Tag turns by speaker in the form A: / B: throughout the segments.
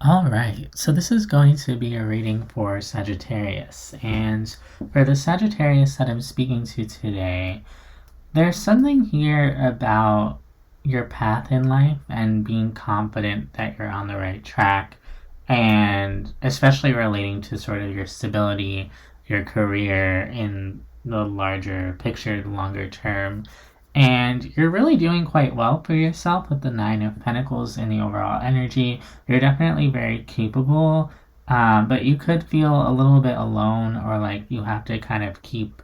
A: All right, so this is going to be a reading for Sagittarius. And for the Sagittarius that I'm speaking to today, there's something here about your path in life and being confident that you're on the right track, and especially relating to sort of your stability, your career in the larger picture, the longer term. And you're really doing quite well for yourself with the Nine of Pentacles in the overall energy. You're definitely very capable, but you could feel a little bit alone, or like you have to kind of keep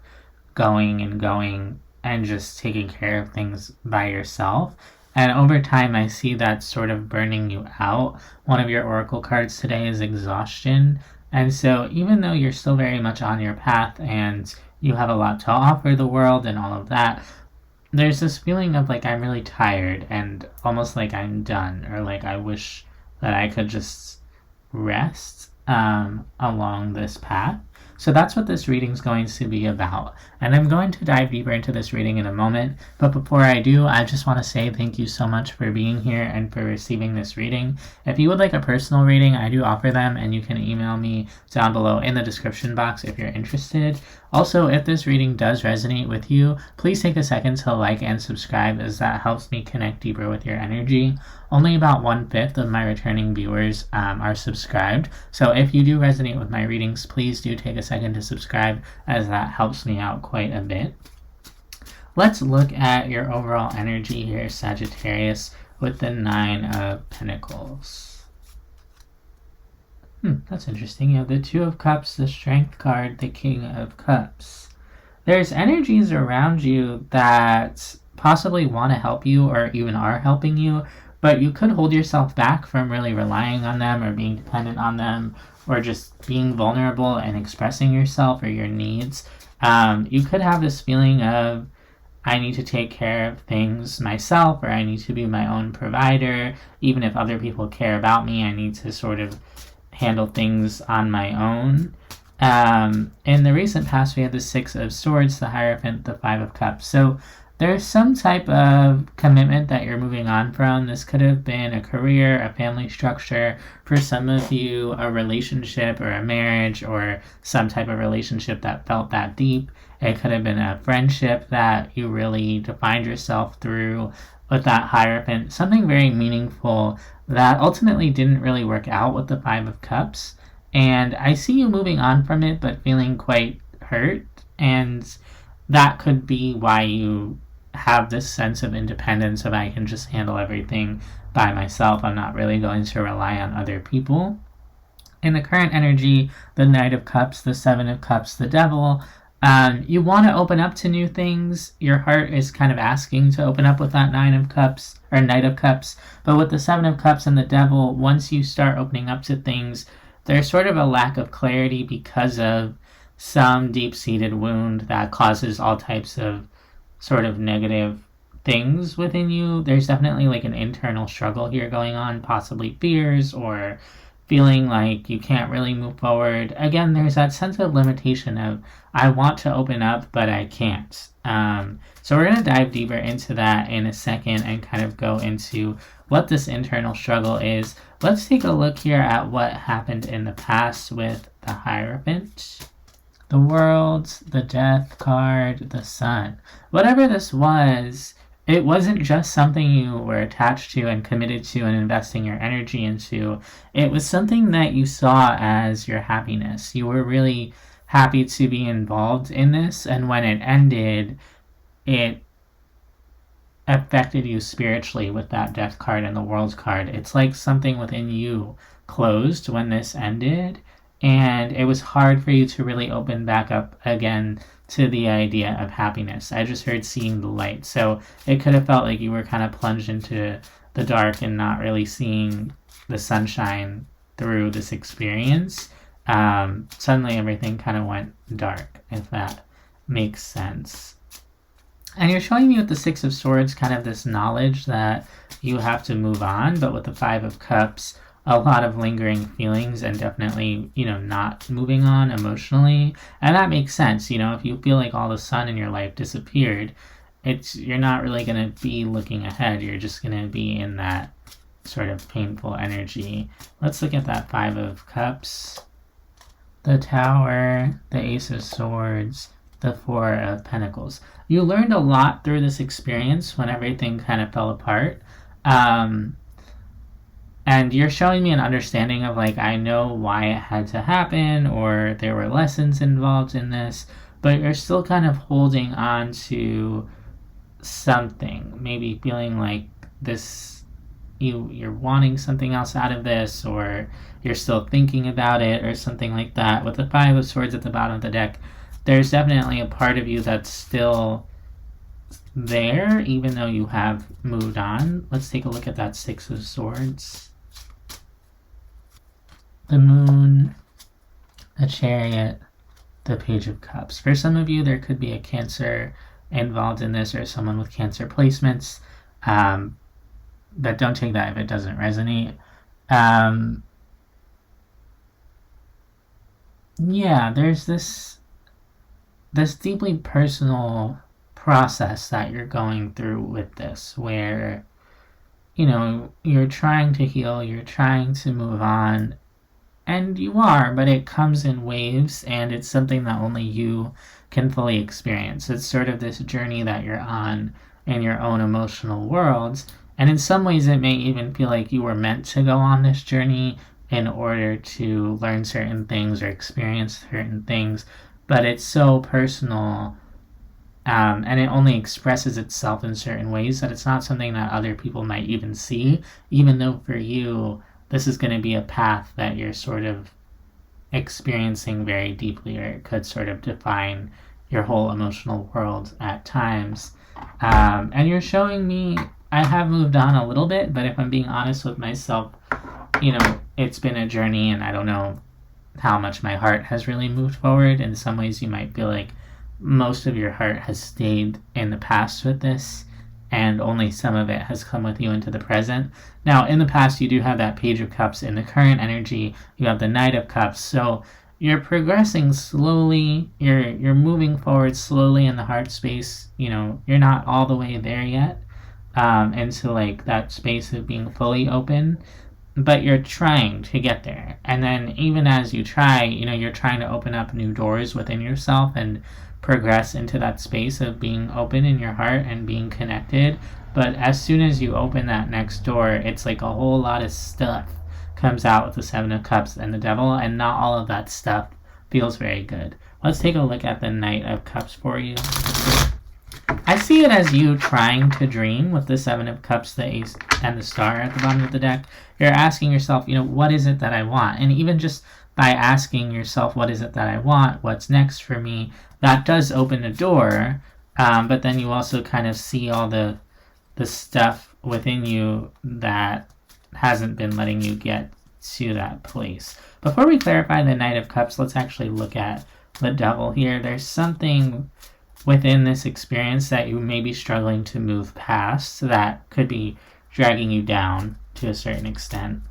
A: going and going and just taking care of things by yourself. And over time, I see that sort of burning you out. One of your oracle cards today is exhaustion. And so, even though you're still very much on your path and you have a lot to offer the world and all of that, there's this feeling of like I'm really tired and almost like I'm done, or like I wish that I could just rest along this path. So that's what this reading's going to be about. And I'm going to dive deeper into this reading in a moment. But before I do, I just want to say thank you so much for being here and for receiving this reading. If you would like a personal reading, I do offer them, and you can email me down below in the description box if you're interested. Also, if this reading does resonate with you, please take a second to like and subscribe, as that helps me connect deeper with your energy. Only about 1/5 of my returning viewers are subscribed, so if you do resonate with my readings, please do take a second to subscribe, as that helps me out quite a bit. Let's look at your overall energy here, Sagittarius, with the Nine of Pentacles. That's interesting. You have the Two of Cups, the Strength card, the King of Cups. There's energies around you that possibly want to help you or even are helping you, but you could hold yourself back from really relying on them or being dependent on them, or just being vulnerable and expressing yourself or your needs. You could have this feeling of, I need to take care of things myself, or I need to be my own provider. Even if other people care about me, I need to sort of handle things on my own. In the recent past, we had the Six of Swords, the Hierophant, the Five of Cups. So there's some type of commitment that you're moving on from. This could have been a career, a family structure. For some of you, a relationship or a marriage, or some type of relationship that felt that deep. It could have been a friendship that you really defined yourself through with that Hierophant. Something very meaningful that ultimately didn't really work out with the Five of Cups. And I see you moving on from it, but feeling quite hurt. And that could be why you have this sense of independence of, I can just handle everything by myself. I'm not really going to rely on other people. In the current energy, the Knight of Cups, the Seven of Cups, the Devil, you want to open up to new things. Your heart is kind of asking to open up with that Nine of Cups or Knight of Cups. But with the Seven of Cups and the Devil, once you start opening up to things, there's sort of a lack of clarity because of some deep-seated wound that causes all types of sort of negative things within you. There's definitely like an internal struggle here going on, possibly fears or feeling like you can't really move forward. Again, there's that sense of limitation of, I want to open up, but I can't. So we're going to dive deeper into that in a second and kind of go into what this internal struggle is. Let's take a look here at what happened in the past with the Hierophant, the World, the Death card, the Sun. Whatever this was, it wasn't just something you were attached to and committed to and investing your energy into. It was something that you saw as your happiness. You were really happy to be involved in this, and when it ended, it affected you spiritually with that Death card and the World card. It's like something within you closed when this ended, and it was hard for you to really open back up again to the idea of happiness. I just heard seeing the light. So it could have felt like you were kind of plunged into the dark and not really seeing the sunshine through this experience. Suddenly everything kind of went dark, if that makes sense. And you're showing me with the Six of Swords kind of this knowledge that you have to move on, but with the Five of Cups, a lot of lingering feelings and definitely, not moving on emotionally. And that makes sense. If you feel like all the sun in your life disappeared, you're not really going to be looking ahead. You're just going to be in that sort of painful energy. Let's look at that Five of Cups, the Tower, the Ace of Swords, the Four of Pentacles. You learned a lot through this experience when everything kind of fell apart. And you're showing me an understanding of like, I know why it had to happen, or there were lessons involved in this, but you're still kind of holding on to something, maybe feeling like this, you're wanting something else out of this, or you're still thinking about it, or something like that. With the Five of Swords at the bottom of the deck, there's definitely a part of you that's still there, even though you have moved on. Let's take a look at that Six of Swords. The Moon, the Chariot, the Page of Cups. For some of you, there could be a Cancer involved in this, or someone with Cancer placements. But don't take that if it doesn't resonate. Yeah, there's this deeply personal process that you're going through with this, where, you know, you're trying to heal, you're trying to move on, and you are, but it comes in waves, and it's something that only you can fully experience. It's sort of this journey that you're on in your own emotional worlds, and in some ways it may even feel like you were meant to go on this journey in order to learn certain things or experience certain things, but it's so personal, and it only expresses itself in certain ways that it's not something that other people might even see, even though for you, this is going to be a path that you're sort of experiencing very deeply, or it could sort of define your whole emotional world at times. And you're showing me, I have moved on a little bit, but if I'm being honest with myself, you know, it's been a journey, and I don't know how much my heart has really moved forward. In some ways, you might feel like most of your heart has stayed in the past with this, and only some of it has come with you into the present. Now, in the past, you do have that Page of Cups. In the current energy, you have the Knight of Cups. So you're progressing slowly. You're moving forward slowly in the heart space. You know, you're not all the way there yet, into like that space of being fully open, but you're trying to get there. And then even as you try, you know, you're trying to open up new doors within yourself and progress into that space of being open in your heart and being connected. But as soon as you open that next door, it's like a whole lot of stuff comes out with the Seven of Cups and the Devil, and not all of that stuff feels very good. Let's take a look at the Knight of Cups for you. I see it as you trying to dream with the Seven of Cups, the Ace, and the Star at the bottom of the deck. You're asking yourself, you know, what is it that I want? And even just by asking yourself, what is it that I want? What's next for me? That does open a door, but then you also kind of see all the stuff within you that hasn't been letting you get to that place. Before we clarify the Knight of Cups, let's actually look at the Devil here. There's something within this experience that you may be struggling to move past that could be dragging you down to a certain extent.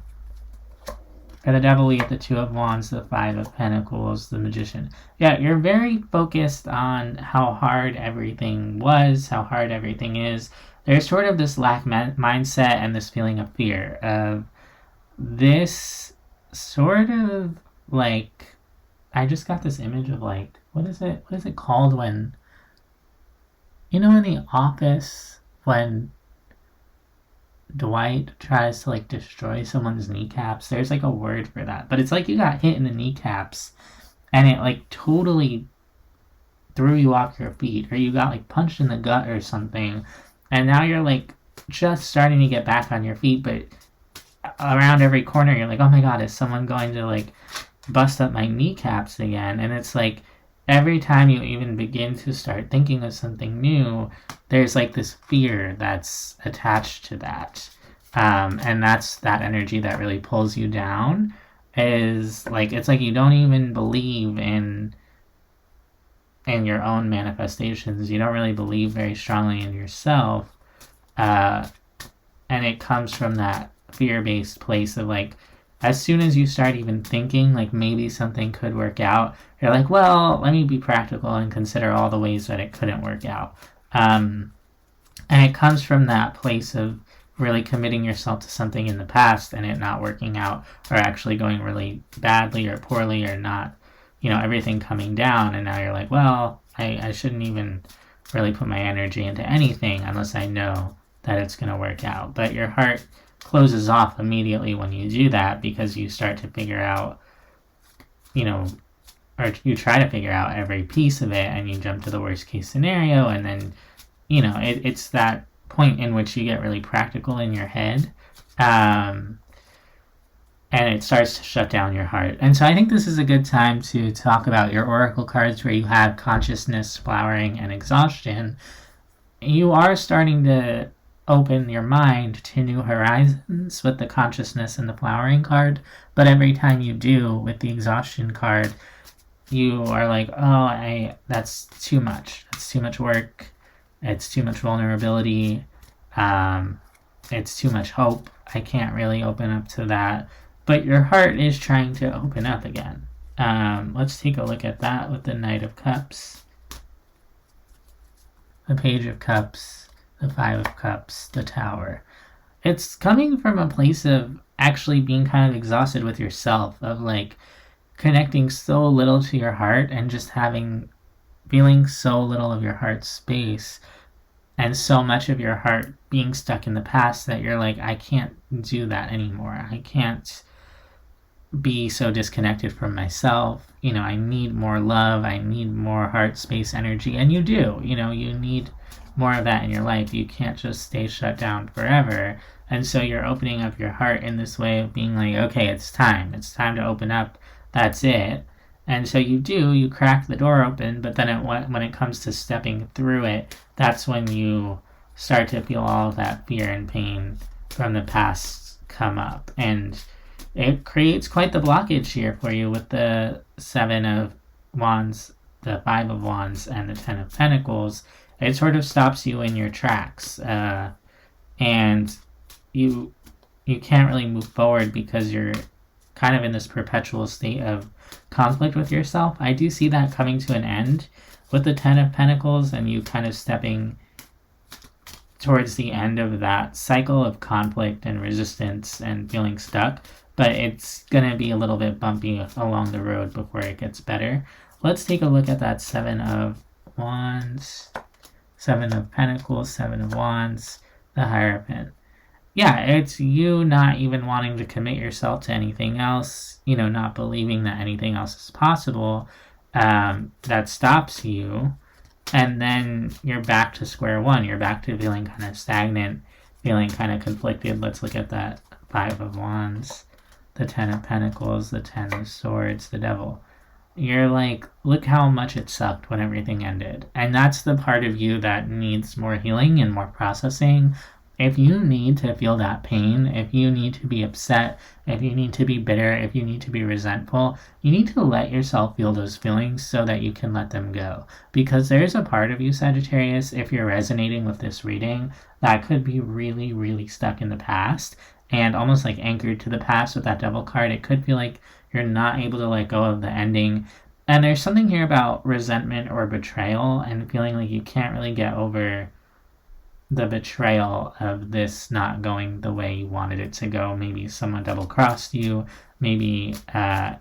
A: For the Devil, we get the Two of Wands, the Five of Pentacles, the Magician. Yeah, you're very focused on how hard everything was, how hard everything is. There's sort of this lack mindset and this feeling of fear of this sort of like, I just got this image of like, what is it called when, you know, in The Office, when Dwight tries to like destroy someone's kneecaps, there's like a word for that, but it's like you got hit in the kneecaps and it like totally threw you off your feet, or you got like punched in the gut or something, and now you're like just starting to get back on your feet, but around every corner you're like, oh my god, is someone going to like bust up my kneecaps again? And it's like every time you even begin to start thinking of something new, there's like this fear that's attached to that. And that's that energy that really pulls you down. Is like, it's like you don't even believe in your own manifestations. You don't really believe very strongly in yourself. And it comes from that fear-based place of like, as soon as you start even thinking like maybe something could work out, you're like, well, let me be practical and consider all the ways that it couldn't work out. And it comes from that place of really committing yourself to something in the past and it not working out, or actually going really badly or poorly, or not, everything coming down, and now you're like, well, I shouldn't even really put my energy into anything unless I know that it's going to work out. But your heart closes off immediately when you do that, because you start to figure out, or you try to figure out every piece of it, and you jump to the worst case scenario, and then, it's that point in which you get really practical in your head, and it starts to shut down your heart. And so I think this is a good time to talk about your oracle cards, where you have consciousness, flowering, and exhaustion. You are starting to open your mind to new horizons with the consciousness and the flowering card, but every time you do with the exhaustion card, you are like, oh, that's too much. It's too much work. It's too much vulnerability. It's too much hope. I can't really open up to that. But your heart is trying to open up again. Let's take a look at that with the Knight of Cups, the Page of Cups, the Five of Cups, the Tower. It's coming from a place of actually being kind of exhausted with yourself, of like connecting so little to your heart, and just feeling so little of your heart's space, and so much of your heart being stuck in the past that you're like, I can't do that anymore. I can't be so disconnected from myself. I need more love. I need more heart space energy. And you do, you need more of that in your life. You can't just stay shut down forever. And so you're opening up your heart in this way of being like, okay, it's time to open up. That's it. And so you crack the door open, but then when it comes to stepping through it, that's when you start to feel all of that fear and pain from the past come up. And it creates quite the blockage here for you with the Seven of Wands, the Five of Wands, and the Ten of Pentacles. It sort of stops you in your tracks, and you can't really move forward because you're kind of in this perpetual state of conflict with yourself. I do see that coming to an end with the Ten of Pentacles, and you kind of stepping towards the end of that cycle of conflict and resistance and feeling stuck. But it's going to be a little bit bumpy along the road before it gets better. Let's take a look at that Seven of Wands, Seven of Pentacles, Seven of Wands, the Hierophant. Yeah, it's you not even wanting to commit yourself to anything else, not believing that anything else is possible, that stops you. And then you're back to square one. You're back to feeling kind of stagnant, feeling kind of conflicted. Let's look at that Five of Wands, the Ten of Pentacles, the Ten of Swords, the Devil. You're like, look how much it sucked when everything ended. And that's the part of you that needs more healing and more processing. If you need to feel that pain, if you need to be upset, if you need to be bitter, if you need to be resentful, you need to let yourself feel those feelings so that you can let them go. Because there's a part of you, Sagittarius, if you're resonating with this reading, that could be really, really stuck in the past and almost like anchored to the past with that Devil card. It could feel like you're not able to let go of the ending. And there's something here about resentment or betrayal and feeling like you can't really get over the betrayal of this not going the way you wanted it to go. Maybe someone double-crossed you. Maybe, like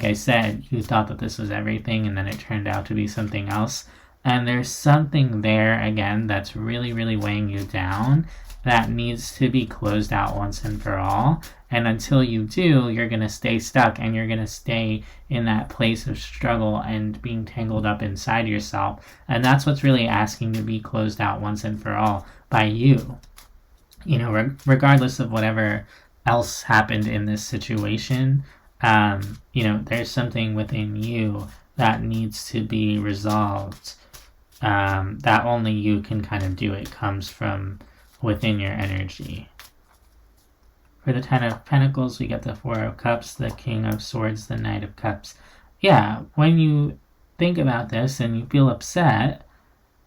A: I said, you thought that this was everything and then it turned out to be something else. And there's something there, again, that's really, really weighing you down that needs to be closed out once and for all. And until you do, you're going to stay stuck and you're going to stay in that place of struggle and being tangled up inside yourself. And that's what's really asking to be closed out once and for all by you. Regardless of whatever else happened in this situation, there's something within you that needs to be resolved, that only you can kind of do. It comes from within your energy. For the Ten of Pentacles, we get the Four of Cups, the King of Swords, the Knight of Cups. Yeah, when you think about this and you feel upset,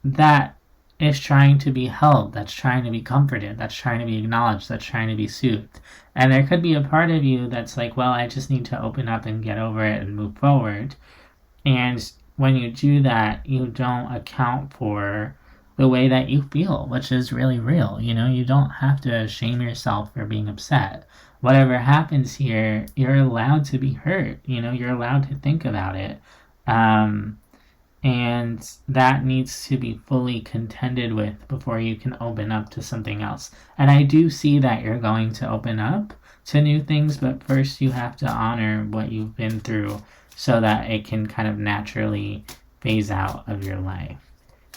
A: that is trying to be held, that's trying to be comforted, that's trying to be acknowledged, that's trying to be soothed. And there could be a part of you that's like, well, I just need to open up and get over it and move forward. And when you do that, you don't account for the way that you feel, which is really real. You don't have to shame yourself for being upset. Whatever happens here, you're allowed to be hurt. You're allowed to think about it. Um, and that needs to be fully contended with before you can open up to something else. And I do see that you're going to open up to new things, but first you have to honor what you've been through so that it can kind of naturally phase out of your life.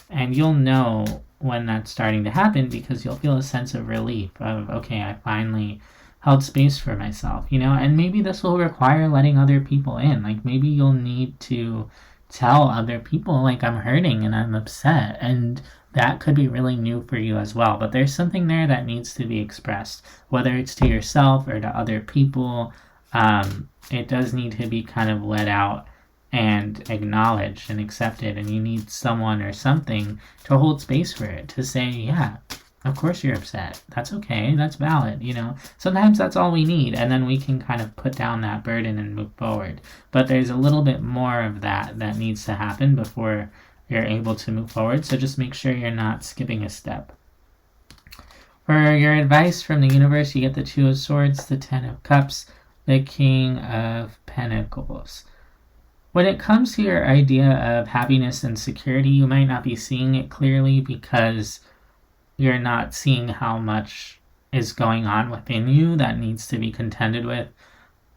A: And you'll know when that's starting to happen because you'll feel a sense of relief of, okay, I finally held space for myself, and maybe this will require letting other people in. Like maybe you'll need to tell other people, like, I'm hurting and I'm upset, and that could be really new for you as well. But there's something there that needs to be expressed, whether it's to yourself or to other people. It does need to be kind of let out and acknowledged and accepted, and you need someone or something to hold space for it, to say, yeah, of course you're upset. That's okay. That's valid. Sometimes that's all we need, and then we can kind of put down that burden and move forward. But there's a little bit more of that needs to happen before you're able to move forward. So just make sure you're not skipping a step. For your advice from the universe, you get the Two of Swords, the Ten of Cups, the King of Pentacles. When it comes to your idea of happiness and security, you might not be seeing it clearly because you're not seeing how much is going on within you that needs to be contended with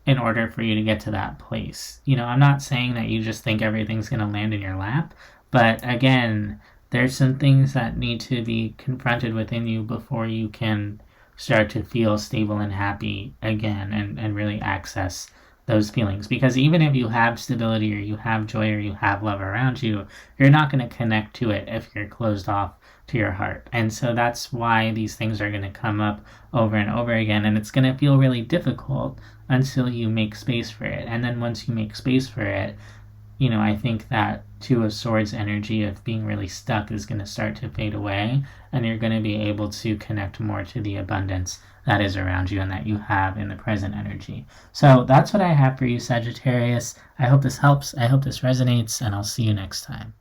A: in order for you to get to that place. I'm not saying that you just think everything's going to land in your lap, but again, there's some things that need to be confronted within you before you can start to feel stable and happy again and really access those feelings. Because even if you have stability or you have joy or you have love around you, you're not going to connect to it if you're closed off to your heart. And so that's why these things are going to come up over and over again, and it's going to feel really difficult until you make space for it. And then once you make space for it, I think that Two of Swords energy of being really stuck is going to start to fade away, and you're going to be able to connect more to the abundance that is around you and that you have in the present energy. So that's what I have for you, Sagittarius. I hope this helps. I hope this resonates, and I'll see you next time.